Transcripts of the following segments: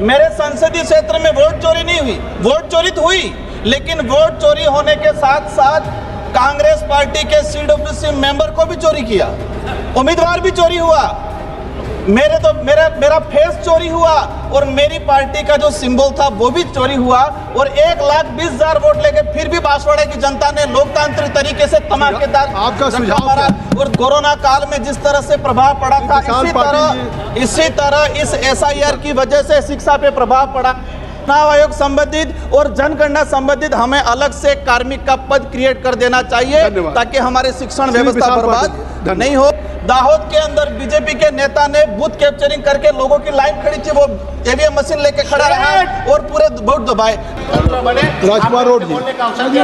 मेरे संसदीय क्षेत्र में वोट चोरी नहीं हुई, वोट चोरी तो हुई, लेकिन वोट चोरी होने के साथ साथ कांग्रेस पार्टी के CWC मेंबर को भी चोरी किया, उम्मीदवार भी चोरी हुआ, मेरा फेस चोरी हुआ और मेरी पार्टी का जो सिंबल था वो भी चोरी हुआ और 1,20,000 वोट लेके फिर भी बांसवाड़ा की जनता ने लोकतांत्रिक तरीके से धमाकेदार आपका सुझाव क्या? और कोरोना काल में जिस तरह से प्रभाव पड़ा था, इसी तरह इस SIR की वजह से शिक्षा पे प्रभाव पड़ा। चुनाव आयोग संबंधित और जनगणना संबंधित हमें अलग से कार्मिक का पद क्रिएट कर देना चाहिए ताकि हमारे शिक्षण व्यवस्था बर्बाद नहीं हो। दाहोद के अंदर बीजेपी के नेता ने बूथ कैप्चरिंग करके लोगों की लाइन खड़ी थी, वो EVM मशीन लेके खड़ा रहा और पूरे वोट दबाए। राजकुमार रोड जी।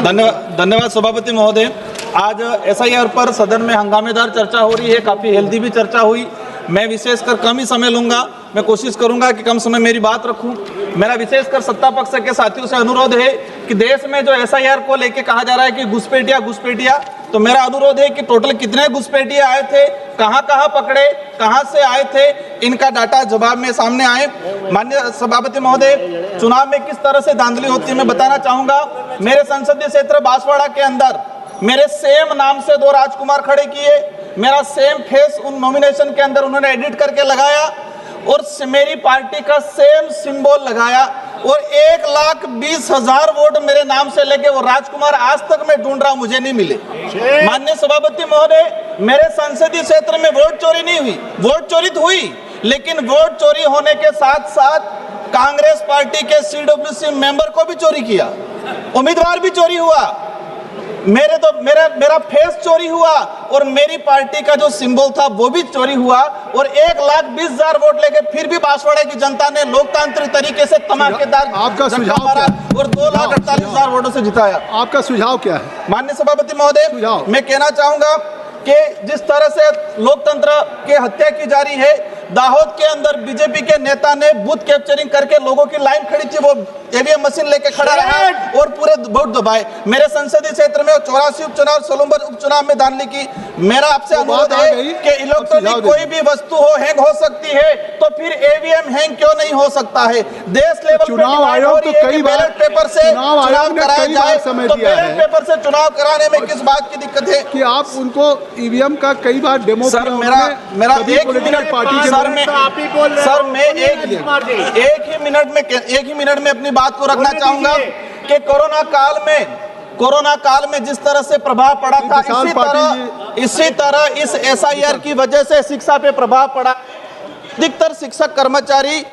धन्यवाद सभापति महोदय। आज SIR पर सदन में हंगामेदार चर्चा हो रही है, काफी हेल्दी भी चर्चा हुई। मैं विशेषकर कम ही समय लूंगा, मैं कोशिश करूंगा कि कम समय मेरी बात रखूं। मेरा विशेषकर सत्ता पक्ष के साथियों से अनुरोध है कि देश में जो SIR को लेके कहा जा रहा है कि घुसपैठिया, तो मेरा अनुरोध है कि टोटल कितने घुसपैठिए आए थे, कहां पकड़े, कहां से आए थे, इनका डाटा जवाब में सामने आए। माननीय सभापति महोदय, चुनाव में किस तरह से धांधली होती है मैं बताना चाहूंगा। मेरे संसदीय क्षेत्र बांसवाड़ा के अंदर मेरे सेम नाम से 2 राजकुमार खड़े किए, मेरा सेम फेस उन नॉमिनेशन के अंदर उन्होंने एडिट करके लगाया और मेरी पार्टी का सेम सिंबल लगाया और 1,20,000 वोट मेरे नाम से लेके वो राजकुमार आज तक मैं ढूंढ रहा हूं, मुझे नहीं मिले। माननीय सभापति महोदय, मेरे संसदीय क्षेत्र में वोट चोरी नहीं हुई, वोट चोरी तो हुई, लेकिन वोट चोरी होने के साथ साथ कांग्रेस पार्टी के CWC मेंबर को भी चोरी किया, उम्मीदवार भी चोरी हुआ, मेरा फेस चोरी हुआ और मेरी पार्टी का जो सिंबल था वो भी चोरी हुआ और 1,20,000 वोट लेके फिर भी बांसवाड़ा की जनता ने लोकतांत्रिक तरीके से धमाकेदार आपका सुझाव क्या? और 2,48,000 वोटों से जिताया। आपका सुझाव क्या है? माननीय सभापति महोदय, मैं कहना चाहूंगा कि जिस तरह से लोकतंत्र की हत्या की जा रही है, दाहोद के अंदर बीजेपी के नेता ने बूथ कैप्चरिंग करके लोगों की लाइन खड़ी थी, वो EVM मशीन लेके खड़ा रहा और पूरे वोट दबाए। मेरे संसदीय क्षेत्र में 84 उपचुनाव, सोलंबर उपचुनाव में धांधली की। मेरा आपसे अनुरोध है कि इलेक्ट्रॉनिक कोई भी वस्तु हो, हैंग हो सकती है, तो फिर EVM हैंग क्यों नहीं हो सकता है? देश लेवल चुनाव आयोग तो कई बार बैलेट पेपर से चुनाव कराया जाए, तो बैलेट पेपर से चुनाव कराने में किस बात की दिक्कत है कि आप उनको EVM का कई बार डेमो सर, मेरा एक ही मिनट में अपनी बात को रखना चाहूंगा कि कोरोना काल में जिस तरह से प्रभाव पड़ा था, इसी तरह इस SIR की वजह से शिक्षा पे प्रभाव पड़ा। अधिकतर शिक्षक कर्मचारी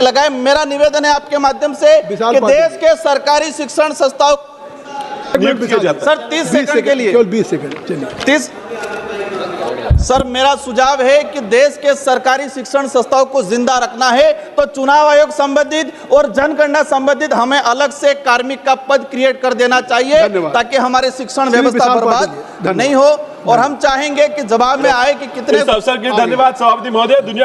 लगाए। मेरा निवेदन है आपके माध्यम से कि देश के सरकारी शिक्षण संस्थाओं सर 30 सेकंड के लिए, 20 सेकंड चलिए 30 सर, मेरा सुझाव है कि देश के सरकारी शिक्षण संस्थाओं को जिंदा रखना है तो चुनाव आयोग संबंधित और जनगणना संबंधित हमें अलग से कार्मिक का पद क्रिएट कर देना चाहिए ताकि हमारे शिक्षण व्यवस्था बर्बाद नहीं हो। और हम चाहेंगे कि जवाब में आए कि कितने इस अवसर के लिए धन्यवाद सभापति महोदय।